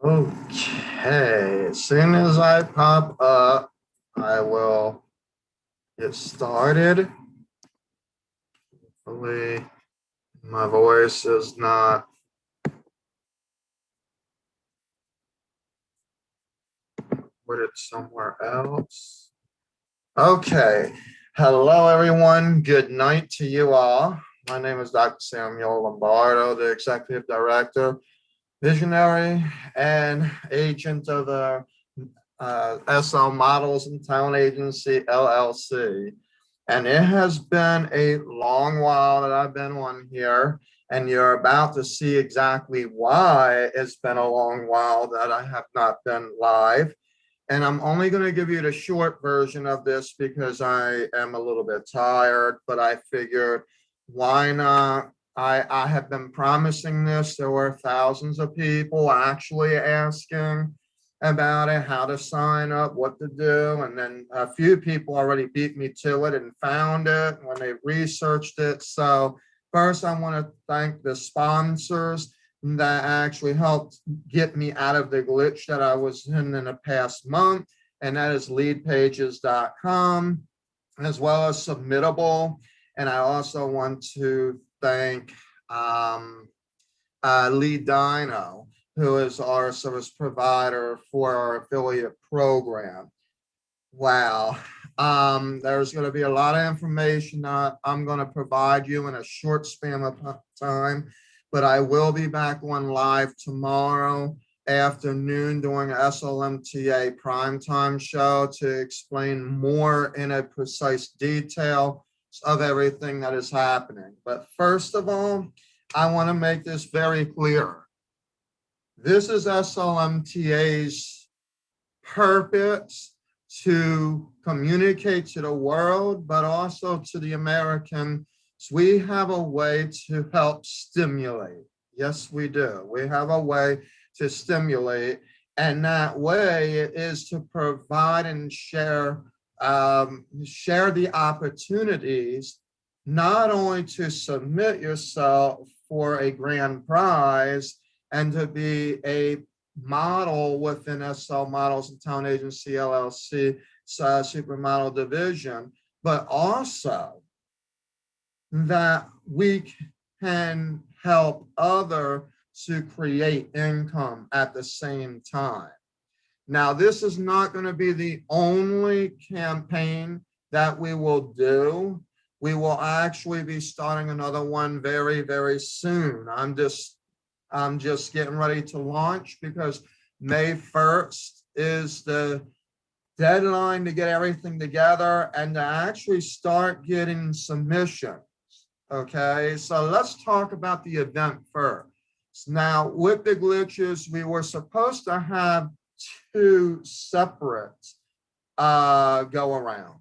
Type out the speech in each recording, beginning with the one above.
Okay, as soon as I pop up, I will get started. Hopefully, my voice is not put it somewhere else. Okay, hello everyone. Good night to you all. My name is Dr. Samuel Lombardo, the Executive Director, Visionary, and Agent of the SL Models and Talent Agency, LLC. And it has been a long while that I've been on here, and you're about to see exactly why it's been a long while that I have not been live. And I'm only going to give you the short version of this because I am a little bit tired, but I figured why not? I have been promising this. There were thousands of people actually asking about it, how to sign up, what to do. And then a few people already beat me to it and found it when they researched it. So first, I want to thank the sponsors that actually helped get me out of the glitch that I was in the past month. And that is leadpages.com, as well as Submittable. And I also want to thank Lead Dino, who is our service provider for our affiliate program. Wow. There's going to be a lot of information that I'm going to provide you in a short span of time, but I will be back on live tomorrow afternoon during SLMTA primetime show to explain more in a precise detail of everything that is happening. But first of all, I want to make this very clear. This is SLMTA's purpose to communicate to the world, but also to the Americans. We have a way to help stimulate. Yes, we do. We have a way to stimulate, and that way is to provide and share the opportunities, not only to submit yourself for a grand prize and to be a model within SL Models and Talent Agency LLC Supermodel Division, but also that we can help others to create income at the same time. Now, this is not going to be the only campaign that we will do. We will actually be starting another one very, very soon. I'm just getting ready to launch because May 1st is the deadline to get everything together and to actually start getting submissions. Okay, so let's talk about the event first. Now, with the glitches, we were supposed to have two separate go-arounds.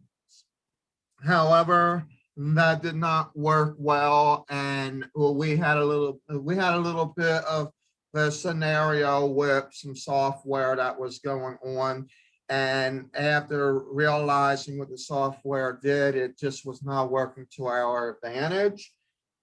However, that did not work well, and we had a little bit of the scenario with some software that was going on, and after realizing what the software did, it just was not working to our advantage.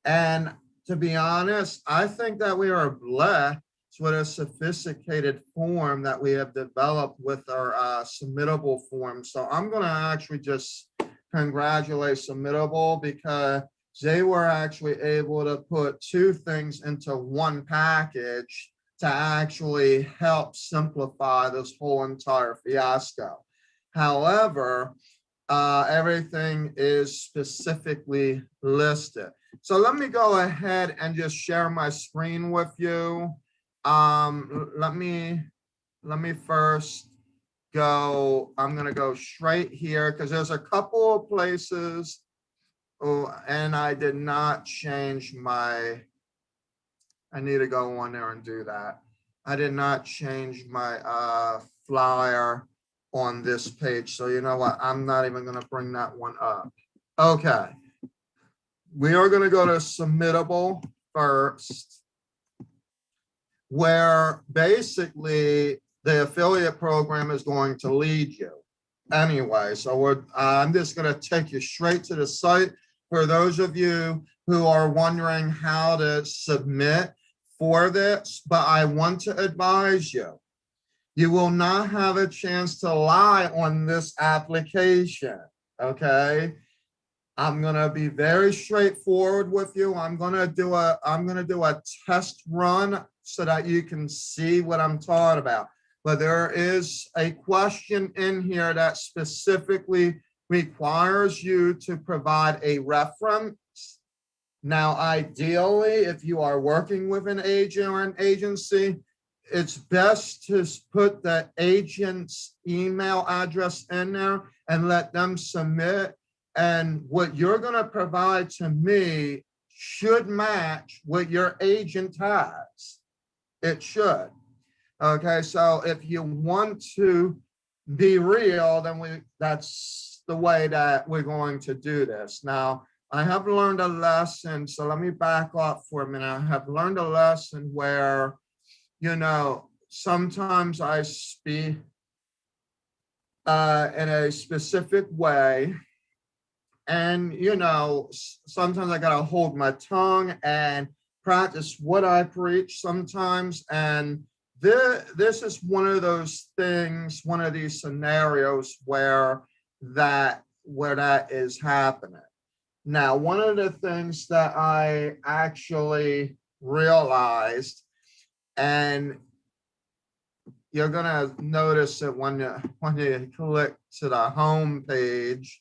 And to be honest, I think that we are blessed with a sophisticated form that we have developed with our submittable form. So I'm going to actually just congratulate Submittable because they were actually able to put two things into one package to actually help simplify this whole entire fiasco. However, everything is specifically listed. So let me go ahead and just share my screen with you. Let me first go. I'm going to go straight here because there's a couple of places. Oh, and I did not change my, I need to go on there and do that. I did not change my flyer on this page. So you know what? I'm not even going to bring that one up. Okay. We are going to go to Submittable first, where basically the affiliate program is going to lead you. Anyway, so I'm just going to take you straight to the site. For those of you who are wondering how to submit for this, but I want to advise you, You will not have a chance to lie on this application, okay? I'm gonna be very straightforward with you. I'm gonna do a test run so that you can see what I'm talking about. But there is a question in here that specifically requires you to provide a reference. Now, ideally, if you are working with an agent or an agency, it's best to put the agent's email address in there and let them submit. And what you're going to provide to me should match what your agent has. It should. Okay, so if you want to be real, then that's the way that we're going to do this. Now, I have learned a lesson, so let me back up for a minute. I have learned a lesson where, you know, sometimes I speak in a specific way, and, you know, sometimes I gotta hold my tongue and practice what I preach sometimes. And this is one of those things, one of these scenarios where that is happening. Now, one of the things that I actually realized, and you're gonna notice it when you click to the home page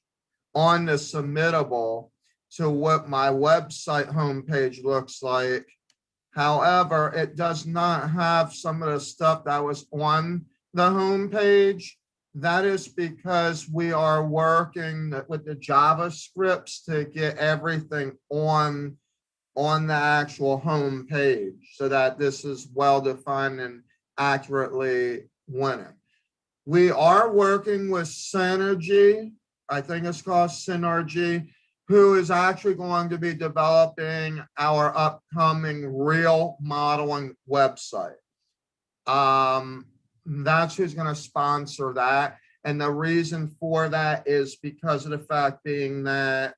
on the submittable to what my website homepage looks like. However, it does not have some of the stuff that was on the homepage. That is because we are working with the JavaScripts to get everything on the actual home page so that this is well defined and accurately winning. We are working with Synergy, I think it's called Synergy, who is actually going to be developing our upcoming real modeling website. That's who's going to sponsor that. And the reason for that is because of the fact being that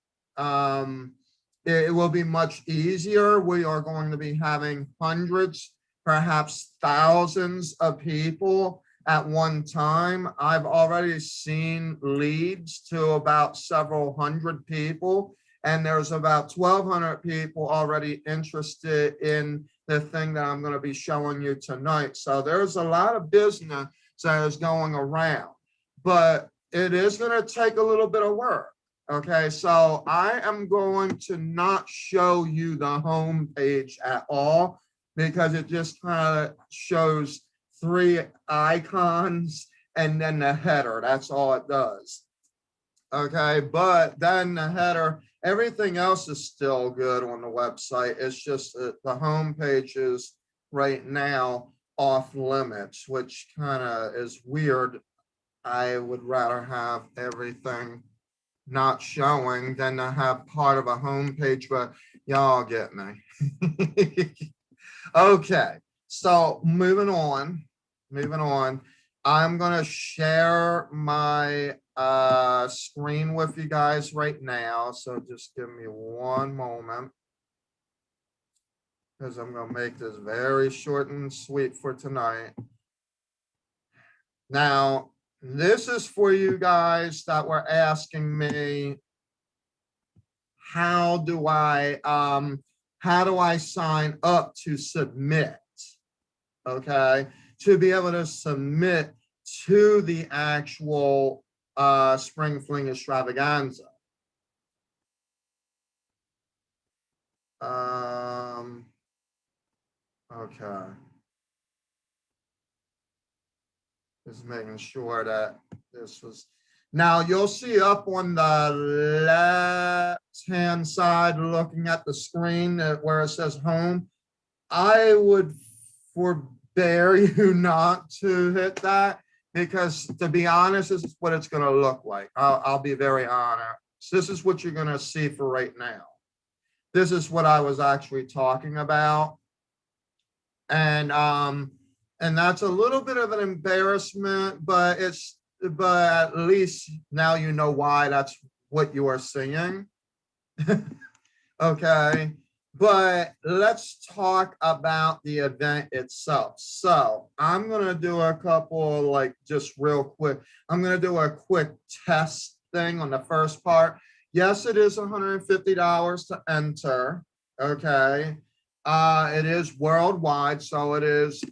it will be much easier. We are going to be having hundreds, perhaps thousands of people at one time. I've already seen leads to about several hundred people, and there's about 1,200 people already interested in the thing that I'm going to be showing you tonight. So there's a lot of business that is going around, but it is going to take a little bit of work. Okay, so I am going to not show you the home page at all because it just kind of shows 3 icons and then the header. That's all it does. Okay, but then the header, everything else is still good on the website. It's just that the home page is right now off limits, which kind of is weird. I would rather have everything not showing than to have part of a home page, but y'all get me. Okay, so moving on. I'm gonna share my screen with you guys right now. So just give me one moment, because I'm gonna make this very short and sweet for tonight. Now, this is for you guys that were asking me, how do I sign up to submit? Okay, to be able to submit to the actual Spring Fling Extravaganza. Okay. Just making sure that this was. Now you'll see up on the left-hand side, looking at the screen where it says home, I would forbear you not to hit that, because to be honest, this is what it's going to look like. I'll be very honest. This is what you're going to see for right now. This is what I was actually talking about. And that's a little bit of an embarrassment, but at least now you know why that's what you are seeing. Okay, But let's talk about the event itself. So I'm going to do a couple, like, just real quick. I'm going to do a quick test thing on the first part. Yes, it is $150 to enter. Okay. It is worldwide, so it is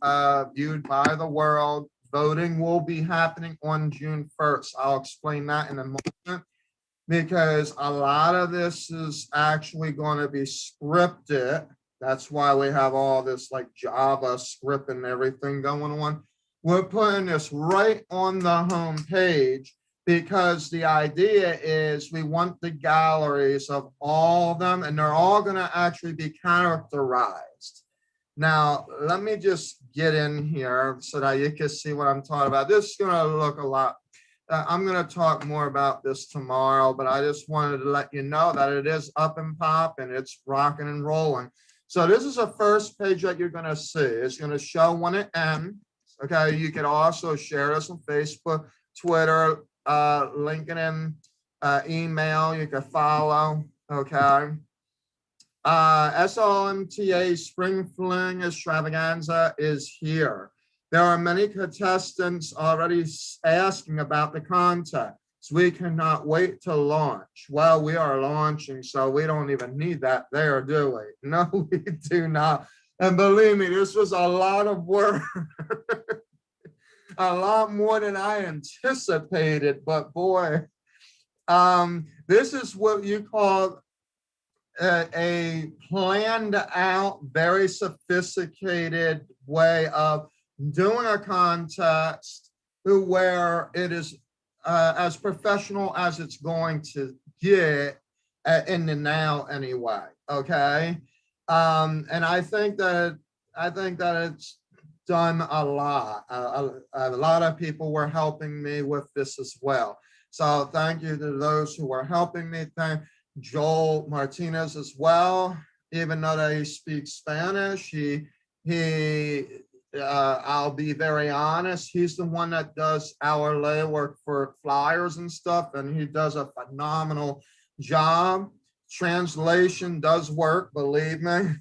viewed by the world. Voting will be happening on June 1st. I'll explain that in a moment, because a lot of this is actually going to be scripted. That's why we have all this like Java script and everything going on. We're putting this right on the home page because the idea is we want the galleries of all of them, and they're all going to actually be characterized. Now, let me just get in here so that you can see what I'm talking about. This is going to look a lot. I'm going to talk more about this tomorrow, but I just wanted to let you know that it is up and pop and it's rocking and rolling. So this is the first page that you're going to see. It's going to show when it ends. Okay. You can also share this on Facebook, Twitter, LinkedIn, email. You can follow. Okay. SLMTA Spring Fling Extravaganza is here. There are many contestants already asking about the contest. We cannot wait to launch. Well, we are launching, so we don't even need that there, do we? No, we do not. And believe me, this was a lot of work. A lot more than I anticipated, but boy, this is what you call a planned out, very sophisticated way of doing a contest where it is as professional as it's going to get in the now anyway. Okay. And I think that it's done a lot. A lot of people were helping me with this as well. So thank you to those who were helping me. Thank Joel Martinez as well. Even though they speak Spanish, I'll be very honest, he's the one that does our legwork for flyers and stuff, and he does a phenomenal job. Translation does work, believe me.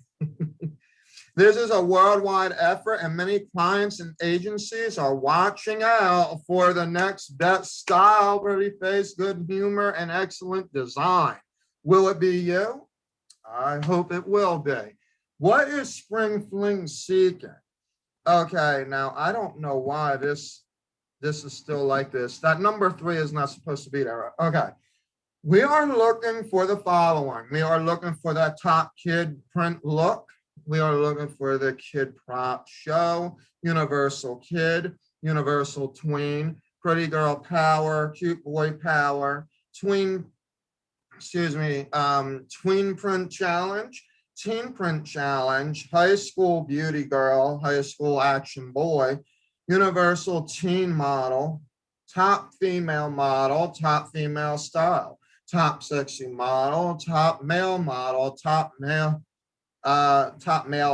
This is a worldwide effort, and many clients and agencies are watching out for the next best style, pretty face, good humor, and excellent design. Will it be you? I hope it will be. What is Spring Fling seeking? Okay, now I don't know why this is still like this. That number 3 is not supposed to be there. Okay. We are looking for the following. We are looking for that top kid print look. We are looking for the kid prop show, universal kid, universal tween, pretty girl power, cute boy power, tween print challenge, teen print challenge, high school beauty girl, high school action boy, universal teen model, top female style, top sexy model, top male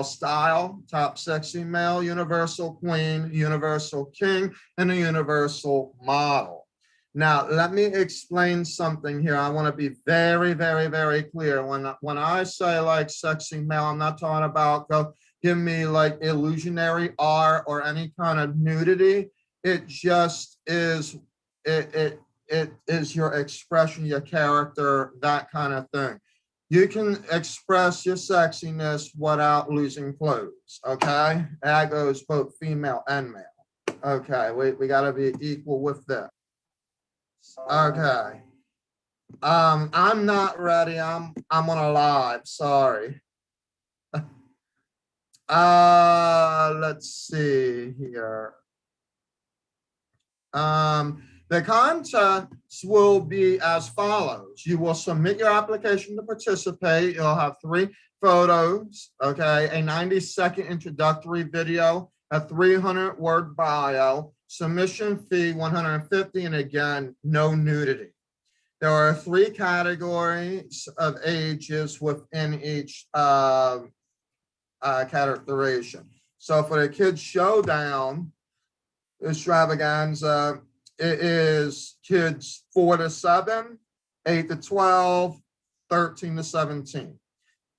style, top sexy male, universal queen, universal king, and a universal model. Now, let me explain something here. I want to be very, very, very clear. When I say like sexy male, I'm not talking about give me like illusionary art or any kind of nudity. It just is, it is your expression, your character, that kind of thing. You can express your sexiness without losing clothes, okay? That goes both female and male. Okay, we got to be equal with that. Okay. I'm not ready. I'm on a live. Sorry. Let's see here. The contests will be as follows. You will submit your application to participate. You'll have 3 photos, okay, a 90-second introductory video, a 300-word bio, submission fee $150, and again, no nudity. There are 3 categories of ages within each categorization. So for the kids showdown, extravaganza, it is kids 4 to 7, 8 to 12, 13 to 17.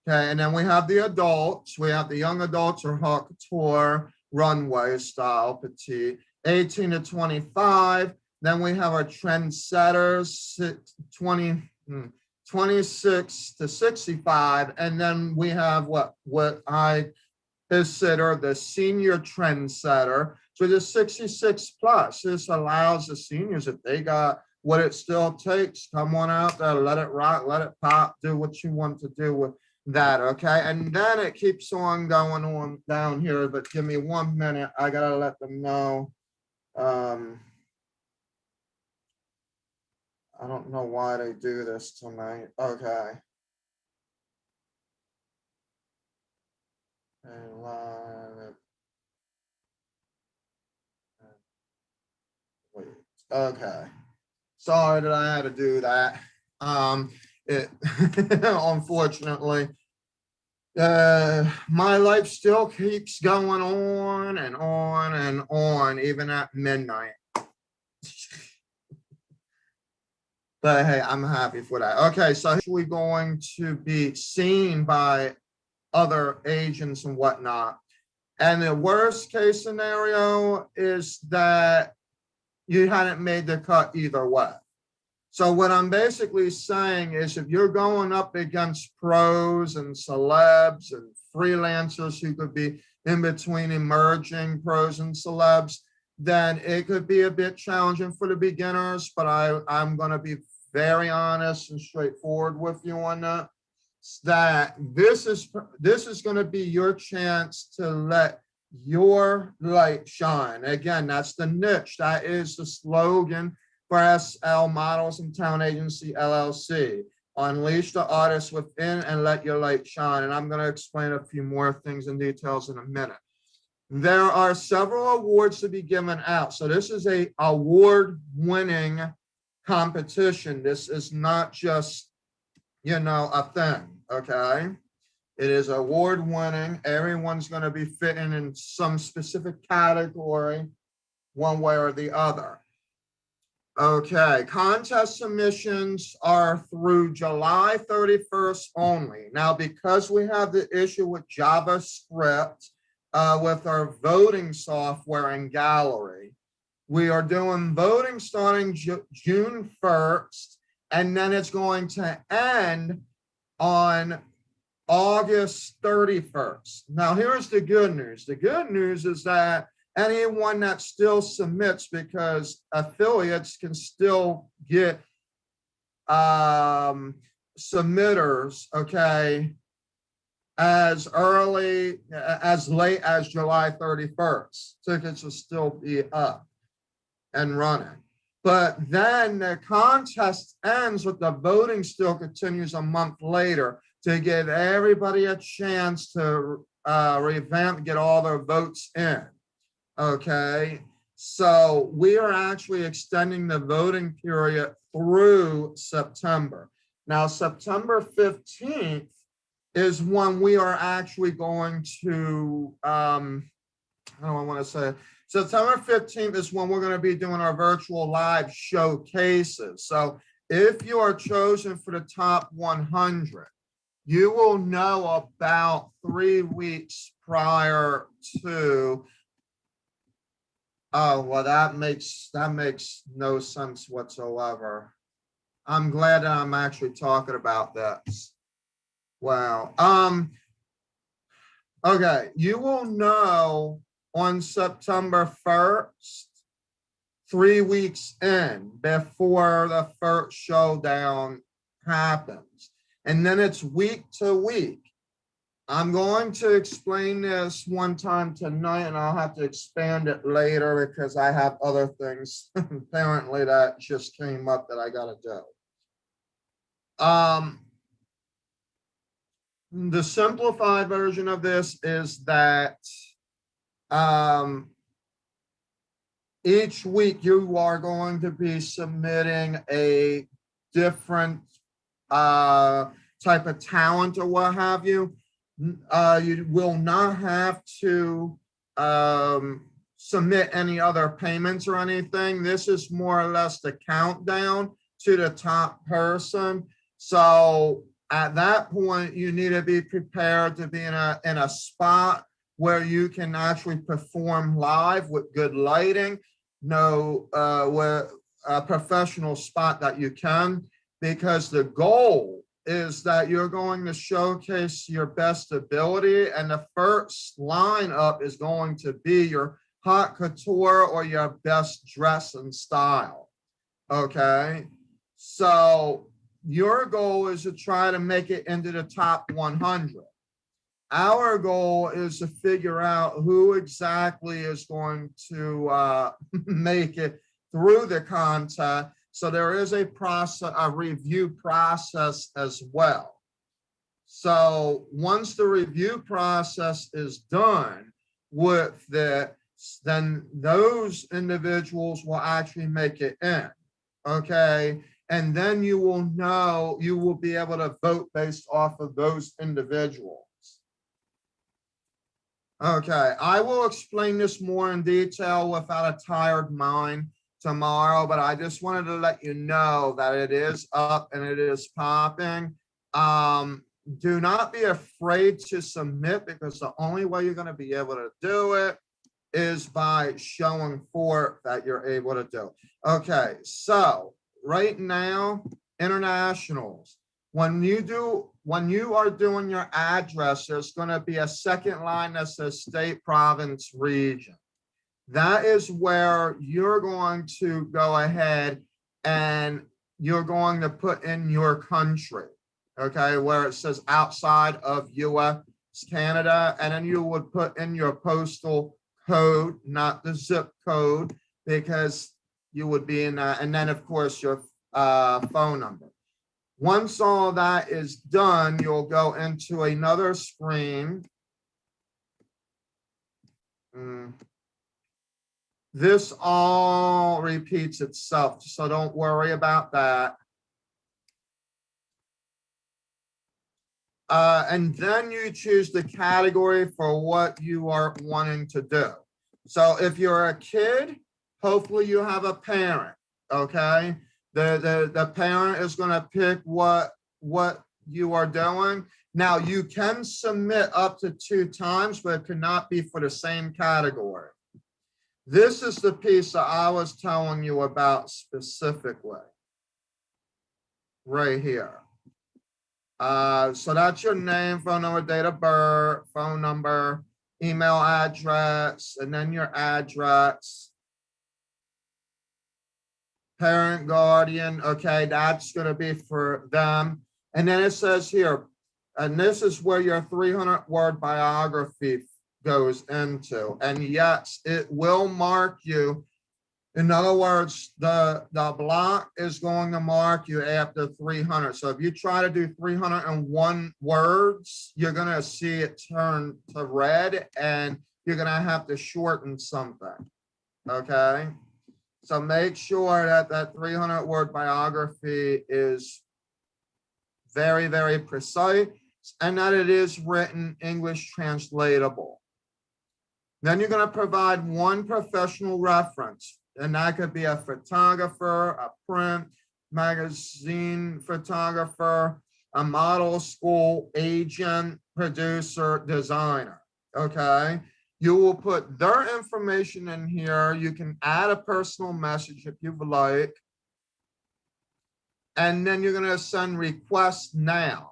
Okay, and then we have the adults. We have the young adults or haute couture, runway style, petite, 18 to 25. Then we have our trendsetters, 26 to 65. And then we have what I consider the senior trendsetter. So the 66 plus. This allows the seniors, if they got what it still takes, come on out there, let it rock, let it pop, do what you want to do with that. Okay, and then it keeps on going on down here, but give me 1 minute. I gotta let them know. I don't know why they do this tonight. Okay. Wait. Okay. Sorry that I had to do that. It unfortunately, my life still keeps going on and on and on, even at midnight. But hey, I'm happy for that. Okay, so we're going to be seen by other agents and whatnot. And the worst case scenario is that you hadn't made the cut either way. So what I'm basically saying is if you're going up against pros and celebs and freelancers who could be in between emerging pros and celebs, then it could be a bit challenging for the beginners, but I'm going to be very honest and straightforward with you on that. That this is going to be your chance to let your light shine. Again, that's the niche. That is the slogan for SL Models and Talent Agency LLC. Unleash the artist within and let your light shine. And I'm going to explain a few more things and details in a minute. There are several awards to be given out. So this is a award-winning competition. This is not just, a thing, okay? It is award-winning. Everyone's going to be fitting in some specific category, one way or the other. Okay, contest submissions are through July 31st only. Now, because we have the issue with JavaScript, with our voting software and gallery, we are doing voting starting June 1st, and then it's going to end on August 31st. Now, here's the good news. The good news is that anyone that still submits, because affiliates can still get submitters, okay, as late as July 31st. Tickets will still be up and running. But then the contest ends, but the voting still continues a month later to give everybody a chance to revamp, get all their votes in. Okay, so we are actually extending the voting period through September. Now, September 15th is when we are actually going to, how do I want to say, September 15th is when we're going to be doing our virtual live showcases. So if you are chosen for the top 100, you will know about 3 weeks prior to. Oh, well, that makes no sense whatsoever. I'm glad that I'm actually talking about this. Wow. Okay, you will know on September 1st, 3 weeks in, before the first showdown happens. And then it's week to week. I'm going to explain this one time tonight, and I'll have to expand it later because I have other things apparently that just came up that I got to do. The simplified version of this is that each week you are going to be submitting a different type of talent or what have you. You will not have to submit any other payments or anything. This is more or less the countdown to the top person. So At that point, you need to be prepared to be in a spot where you can actually perform live with good lighting, where a professional spot that you can, because the goal is that you're going to showcase your best ability, and the first lineup is going to be your haute couture or your best dress and style. Okay, so your goal is to try to make it into the top 100. Our goal is to figure out who exactly is going to make it through the contest. So there is a process, a review process as well. So once the review process is done with this, then those individuals will actually make it in. Okay. And then you will know, you will be able to vote based off of those individuals. Okay, I will explain this more in detail without a tired mind tomorrow, but I just wanted to let you know that it is up and it is popping. Do not be afraid to submit, because the only way you're going to be able to do it is by showing forth that you're able to do. Okay, so right now, internationals. When you are doing your address, there's going to be a second line that says state, province, region. That is where you're going to go ahead and you're going to put in your country, okay, where it says outside of US, Canada, and then you would put in your postal code, not the zip code, because you would be in that, and then of course your phone number. Once all that is done, you'll go into another screen. This all repeats itself, so don't worry about that. And then you choose the category for what you are wanting to do. So if you're a kid, hopefully you have a parent, okay? The parent is going to pick what you are doing. Now you can submit up to 2 times, but it cannot be for the same category. This is the piece that I was telling you about specifically, right here. So that's your name, phone number, date of birth, phone number, email address, and then your address. Parent, guardian, okay, that's going to be for them. And then it says here, and this is where your 300-word biography goes into. And yes, it will mark you. In other words, the block is going to mark you after 300. So if you try to do 301 words, you're going to see it turn to red, and you're going to have to shorten something, okay? So make sure that that 300-word biography is very, very precise, and that it is written English translatable. Then you're going to provide one professional reference, and that could be a photographer, a print, magazine photographer, a model school agent, producer, designer, okay? You will put their information in here. You can add a personal message if you would like. And then you're going to send request now.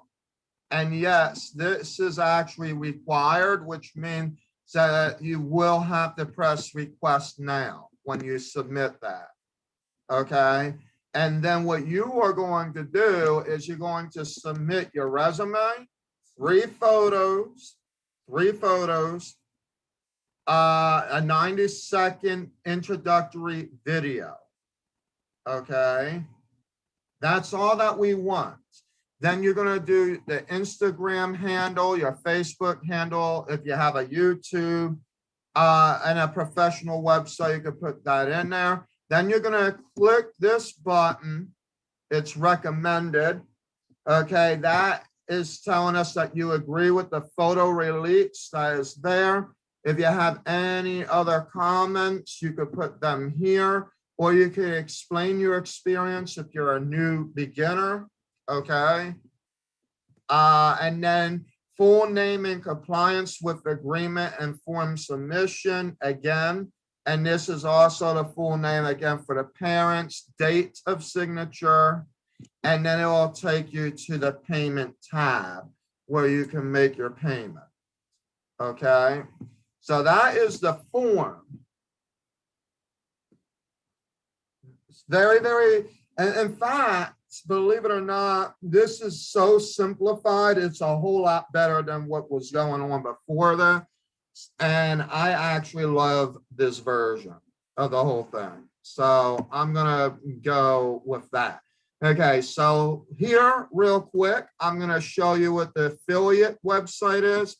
And yes, this is actually required, which means that you will have to press request now when you submit that. Okay. And then what you are going to do is you're going to submit your resume, 3 photos, a 90-second introductory video. Okay, that's all that we want. Then you're going to do the Instagram handle, your Facebook handle. If you have a YouTube and a professional website, you can put that in there. Then you're going to click this button. It's recommended. Okay, that is telling us that you agree with the photo release that is there. If you have any other comments, you could put them here, or you could explain your experience if you're a new beginner, okay? And then full name in compliance with agreement and form submission again. And this is also the full name again for the parents, date of signature, and then it will take you to the payment tab where you can make your payment. Okay, so that is the form. It's very, and in fact, believe it or not, this is so simplified. It's a whole lot better than what was going on before that. And I actually love this version of the whole thing. So I'm gonna go with that. Okay, so here real quick, I'm gonna show you what the affiliate website is.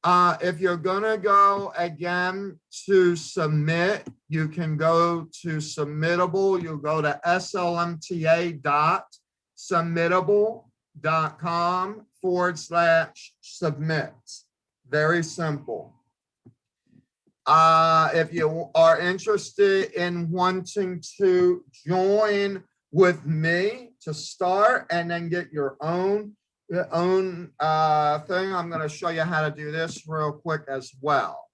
If you're gonna go again to submit, you can go to submittable. You go to slmta.submittable.com/submit. Very simple. If you are interested in wanting to join with me to start and then get your own thing, I'm going to show you how to do this real quick as well.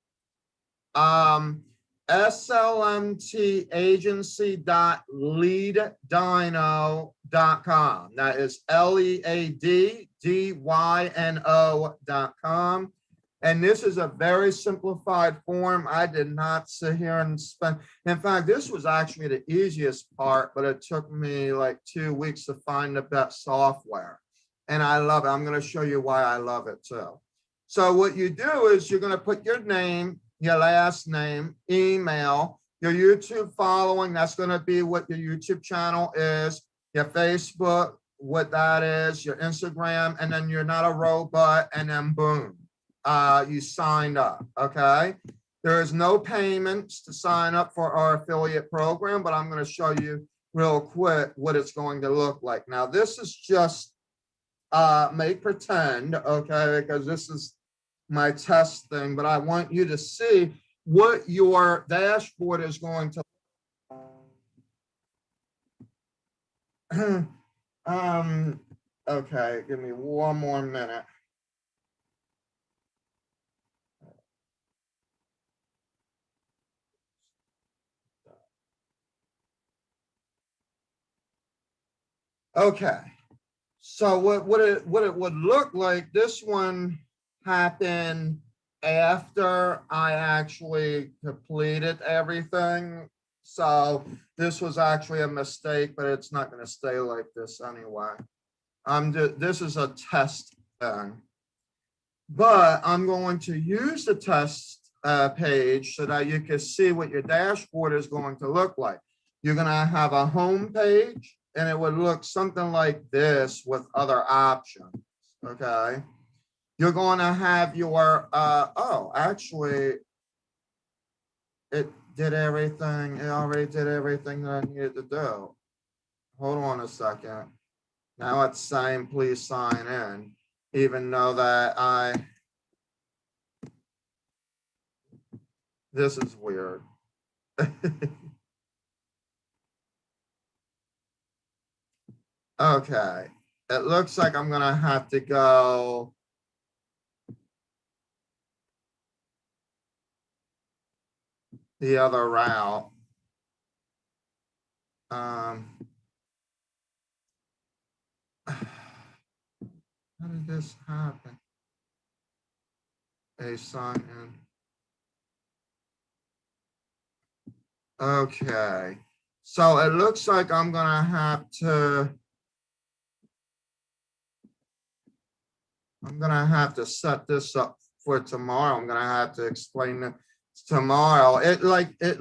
SLMTAgency.leaddyno.com. That is LEADDYNO.com. And this is a very simplified form. I did not sit here and spend, in fact, this was actually the easiest part, but it took me like 2 weeks to find the best software. And I love it. I'm going to show you why I love it too. So what you do is you're going to put your name, your last name, email, your YouTube following. That's going to be what your YouTube channel is, your Facebook, what that is, your Instagram, and then you're not a robot, and then boom. You signed up, okay? There is no payments to sign up for our affiliate program, but I'm going to show you real quick what it's going to look like. Now, this is just make pretend, okay, because this is my test thing, but I want you to see what your dashboard is going to okay, give me one more minute. Okay, so what it would look like, this one happened after I actually completed everything. So this was actually a mistake, but it's not going to stay like this anyway. This is a test thing, but I'm going to use the test page so that you can see what your dashboard is going to look like. You're going to have a home page, and it would look something like this with other options, okay? You're going to have your, oh, actually, it did everything. It already did everything that I needed to do. Hold on a second. Now it's saying, please sign in, even though that this is weird. Okay, it looks like I'm gonna have to go the other route. How did this happen? A sign in. Okay, so it looks like I'm gonna have to set this up for tomorrow. I'm gonna have to explain it tomorrow. It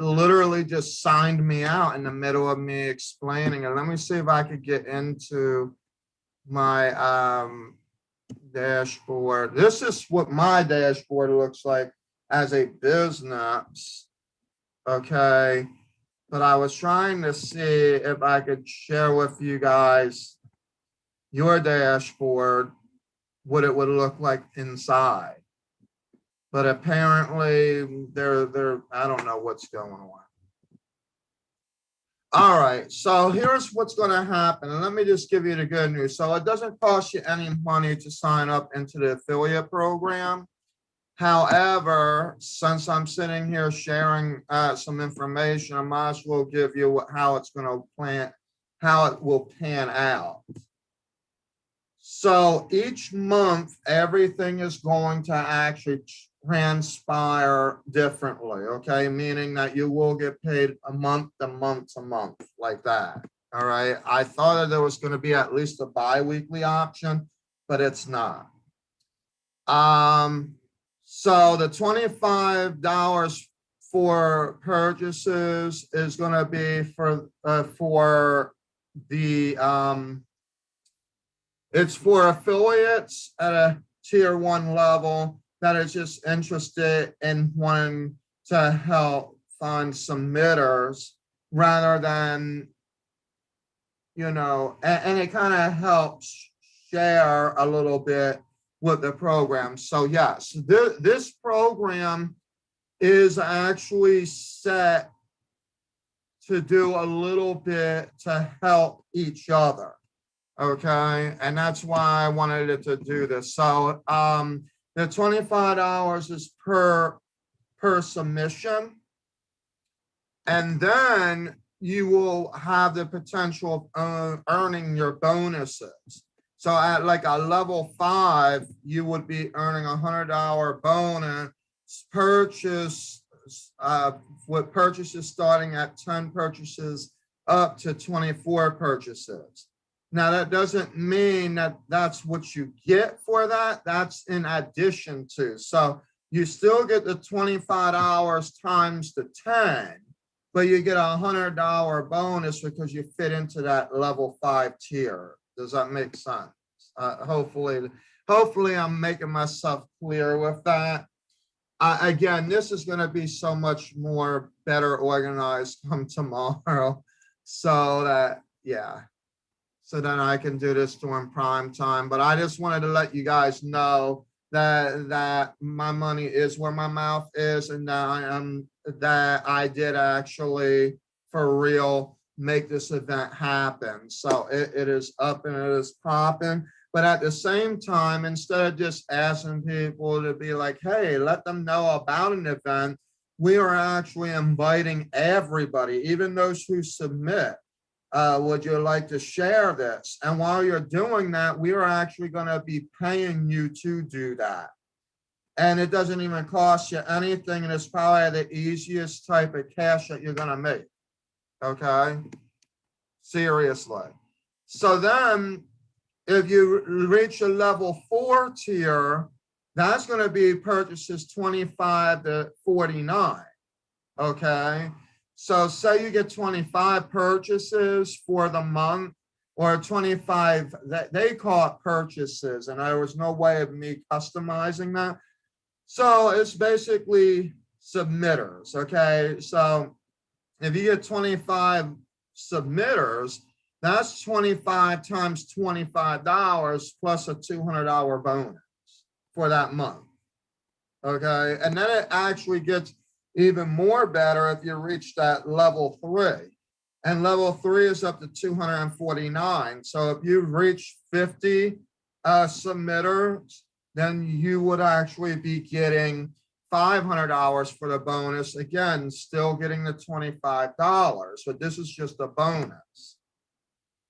literally just signed me out in the middle of me explaining it. Let me see if I could get into my dashboard. This is what my dashboard looks like as a business. Okay, but I was trying to see if I could share with you guys your dashboard, what it would look like inside. But apparently I don't know what's going on. All right, so here's what's going to happen. And let me just give you the good news. So it doesn't cost you any money to sign up into the affiliate program. However, since I'm sitting here sharing some information, I might as well give you how it's going to how it will pan out. So each month, everything is going to actually transpire differently, okay? Meaning that you will get paid a month to month to month, like that, all right? I thought that there was going to be at least a bi-weekly option, but it's not. So the $25 for purchases is going to be for the it's for affiliates at a tier 1 level that is just interested in wanting to help find submitters rather than, you know, and it kind of helps share a little bit with the program. So yes, this program is actually set to do a little bit to help each other. Okay, and that's why I wanted it to do this. So the $25 is per submission, and then you will have the potential of earning your bonuses. So at like a level 5, you would be earning $100 bonus purchase with purchases starting at 10 purchases up to 24 purchases. Now, that doesn't mean that that's what you get for that. That's in addition to. So you still get the $25 times the 10, but you get a $100 bonus because you fit into that level 5 tier. Does that make sense? Hopefully I'm making myself clear with that. Again, this is going to be so much more better organized come tomorrow, so that, yeah. So then I can do this during prime time. But I just wanted to let you guys know that my money is where my mouth is, and that I did actually for real make this event happen. So it is up and it is popping. But at the same time, instead of just asking people to be like, hey, let them know about an event, we are actually inviting everybody, even those who submit. Would you like to share this? And while you're doing that, we are actually going to be paying you to do that. And it doesn't even cost you anything. And it's probably the easiest type of cash that you're going to make. Okay? Seriously. So then, if you reach a level 4 tier, that's going to be purchases 25 to 49. Okay? So say you get 25 purchases for the month, or 25, they call it purchases, and there was no way of me customizing that. So it's basically submitters, okay? So if you get 25 submitters, that's 25 times $25 plus a $200 bonus for that month, okay? And then it actually gets even more better if you reach that level 3. And level 3 is up to 249. So if you reach 50 submitters, then you would actually be getting $500 for the bonus. Again, still getting the $25, but this is just a bonus.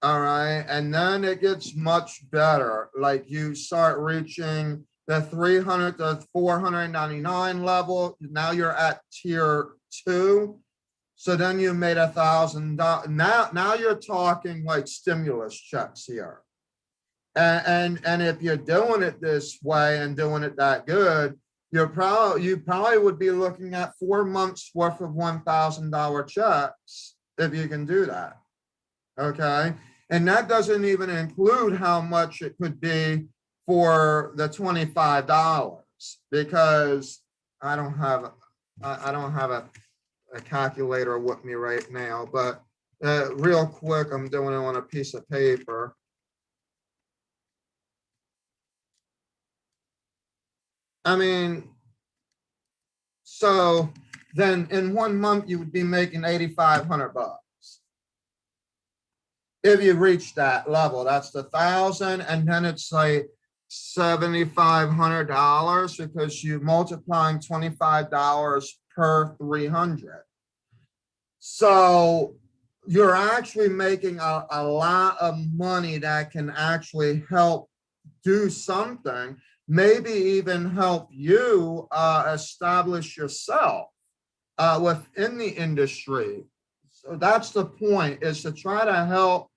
All right, and then it gets much better. Like you start reaching the 300 to 499 level. Now you're at tier 2. So then you made $1,000. Now you're talking like stimulus checks here. And if you're doing it this way and doing it that good, you probably would be looking at 4 months worth of $1,000 checks if you can do that. Okay. And that doesn't even include how much it could be for the $25, because I don't have a calculator with me right now, but real quick, I'm doing it on a piece of paper. I mean, so then in 1 month you would be making $8,500. if you reach that level. That's the 1,000, and then it's like $7,500 because you multiplying $25 per 300. So you're actually making a lot of money that can actually help do something, maybe even help you establish yourself within the industry. So that's the point, is to try to help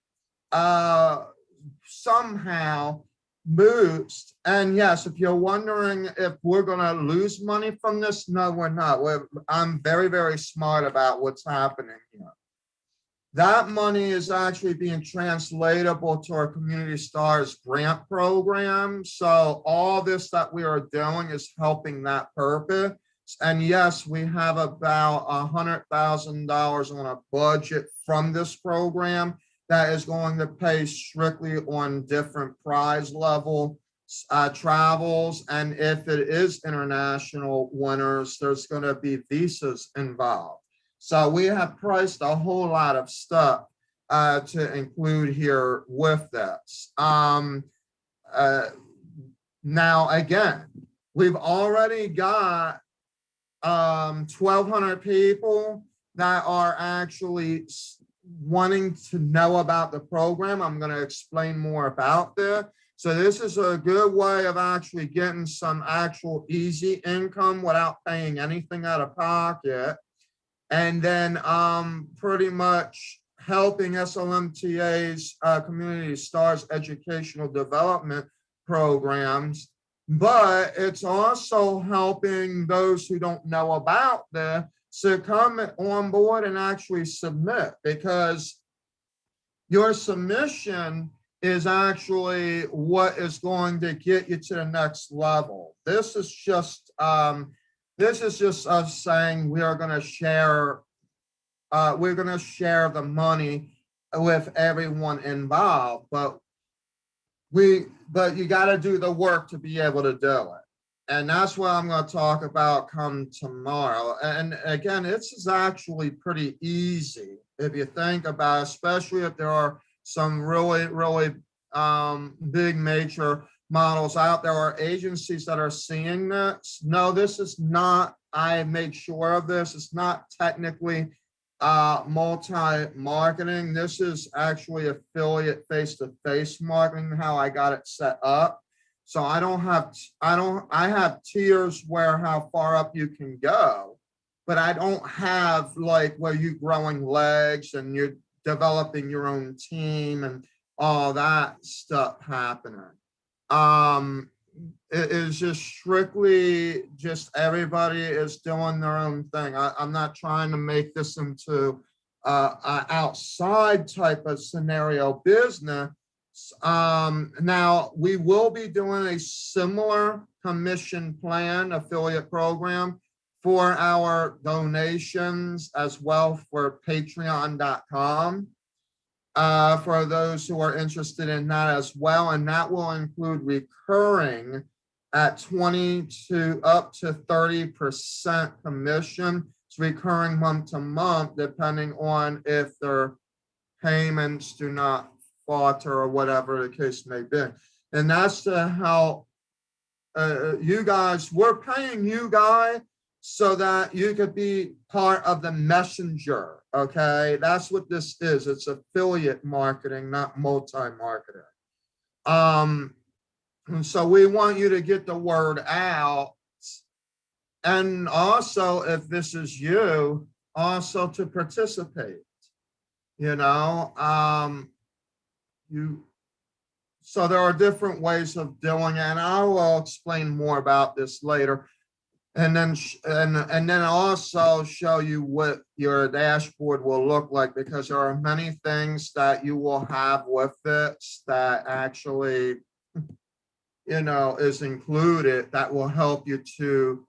somehow boost. And yes, if you're wondering if we're going to lose money from this, no, we're not. I'm very, very smart about what's happening here. That money is actually being translatable to our Community Stars grant program. So all this that we are doing is helping that purpose. And yes, we have about $100,000 on a budget from this program that is going to pay strictly on different prize level travels. And if it is international winners, there's going to be visas involved. So we have priced a whole lot of stuff to include here with this. Now, again, we've already got 1,200 people that are actually wanting to know about the program. I'm going to explain more about this. So this is a good way of actually getting some actual easy income without paying anything out of pocket. And then pretty much helping SLMTA's Community Stars educational development programs. But it's also helping those who don't know about this to come on board and actually submit, because your submission is actually what is going to get you to the next level. This is just us saying we are going to share. We're going to share the money with everyone involved, but you got to do the work to be able to do it. And that's what I'm going to talk about come tomorrow. And again, it's actually pretty easy if you think about it, especially if there are some really, really big major models out there or agencies that are seeing this. No, this is not, I make sure of this, it's not technically multi-marketing. This is actually affiliate face-to-face marketing, how I got it set up. So I have tiers where how far up you can go, but I don't have like where you're growing legs and you're developing your own team and all that stuff happening. It is just strictly just everybody is doing their own thing. I'm not trying to make this into an outside type of scenario business. Now we will be doing a similar commission plan affiliate program for our donations as well for patreon.com. For those who are interested in that as well. And that will include recurring at 20 to up to 30% commission. It's recurring month to month, depending on if their payments do not falter or whatever the case may be. And that's to help you guys. We're paying you guys so that you could be part of the messenger, okay? That's what this is. It's affiliate marketing, not multi-marketing. And so we want you to get the word out. And also, if this is you, also to participate, you know? So there are different ways of doing it, and I will explain more about this later. And then also show you what your dashboard will look like, because there are many things that you will have with this that actually, you know, is included that will help you to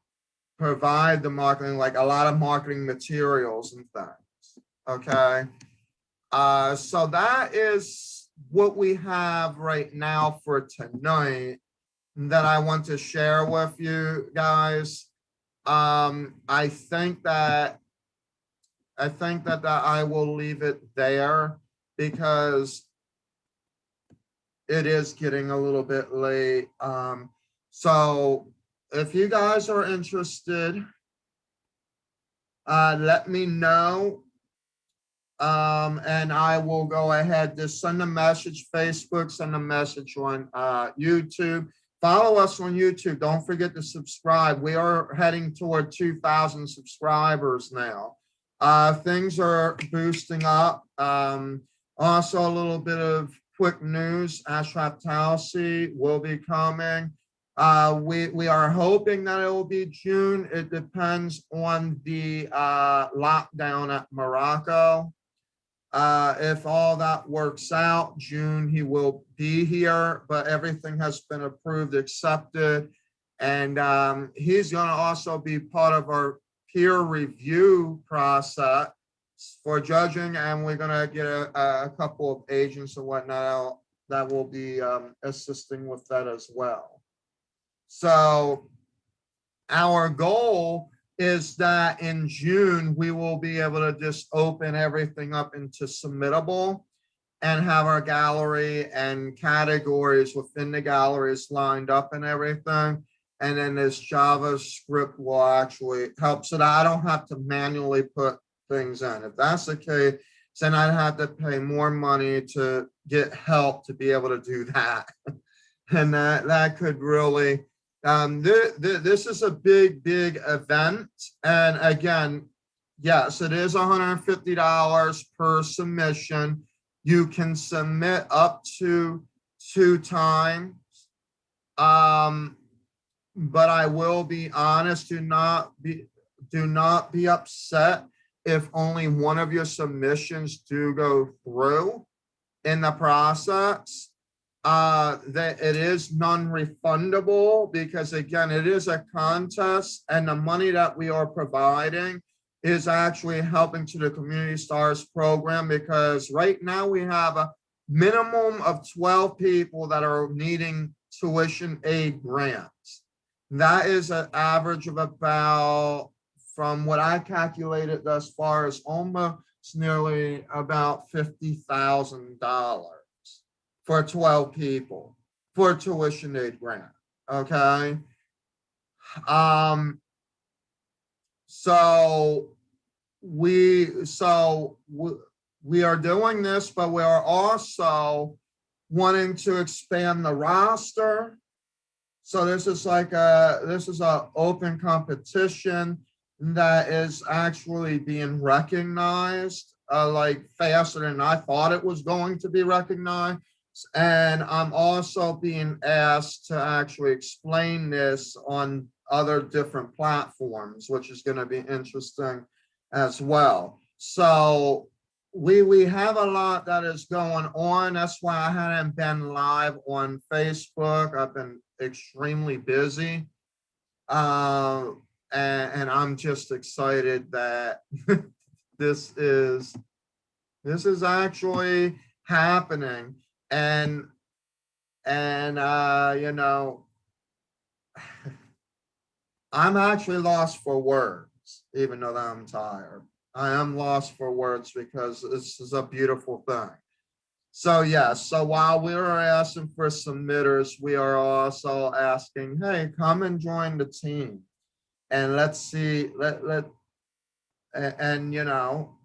provide the marketing, like a lot of marketing materials and things. Okay. So that is what we have right now for tonight that I want to share with you guys. I think that I will leave it there, because it is getting a little bit late. So if you guys are interested, let me know. And I will go ahead, just send a message, Facebook, send a message on YouTube. Follow us on YouTube. Don't forget to subscribe. We are heading toward 2,000 subscribers now. Things are boosting up. Also, a little bit of quick news. SLMTA will be coming. We are hoping that it will be June. It depends on the lockdown at Morocco. If all that works out, June he will be here, but everything has been approved, accepted, and he's going to also be part of our peer review process for judging, and we're going to get a couple of agents and whatnot that will be assisting with that as well. So our goal is that in June, we will be able to just open everything up into submittable and have our gallery and categories within the galleries lined up and everything. And then this JavaScript will actually help so that I don't have to manually put things in. If that's the case, then I'd have to pay more money to get help to be able to do that. And that could really, this is a big event. And again, yes, it is $150 per submission. You can submit up to 2 times. But I will be honest, do not be upset if only one of your submissions do go through in the process. That it is non-refundable because again, it is a contest and the money that we are providing is actually helping to the Community Stars program, because right now we have a minimum of 12 people that are needing tuition aid grants. That is an average of about, from what I calculated thus far, is almost nearly about $50,000 for 12 people for tuition aid grant. Okay. So we are doing this, but we are also wanting to expand the roster. So this is like this is an open competition that is actually being recognized like faster than I thought it was going to be recognized. And I'm also being asked to actually explain this on other different platforms, which is going to be interesting as well. So we have a lot that is going on. That's why I hadn't been live on Facebook. I've been extremely busy. And I'm just excited that this is actually happening. And you know, I'm actually lost for words, even though I'm tired. I am lost for words because this is a beautiful thing. So yes, so while we are asking for submitters, we are also asking, hey, come and join the team. And let's see, and you know,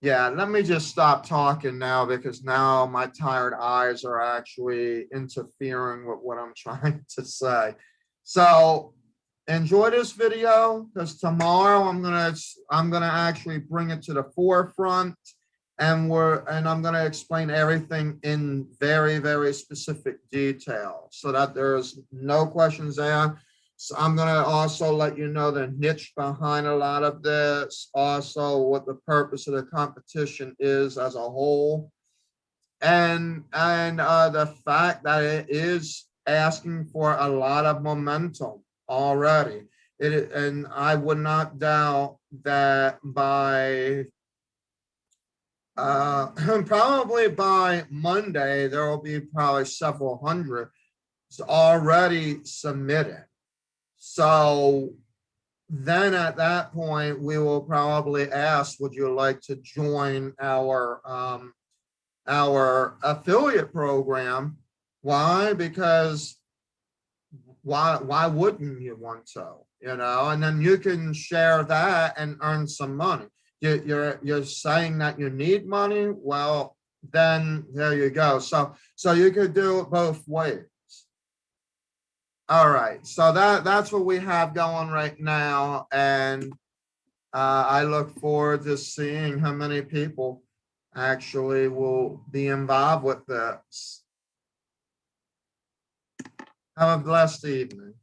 yeah, let me just stop talking now because now my tired eyes are actually interfering with what I'm trying to say. So enjoy this video because tomorrow I'm gonna actually bring it to the forefront, and I'm gonna explain everything in very specific detail so that there's no questions there. So I'm going to also let you know the niche behind a lot of this, also what the purpose of the competition is as a whole, and the fact that it is asking for a lot of momentum already. And I would not doubt that by probably by Monday, there will be probably several hundred already submitted. So then at that point, we will probably ask, would you like to join our our affiliate program. Why? Because why wouldn't you want to? You know, and then you can share that and earn some money. You're saying that you need money. Well, then there you go. So you could do it both ways. All right. So that's what we have going right now, and I look forward to seeing how many people actually will be involved with this. Have a blessed evening.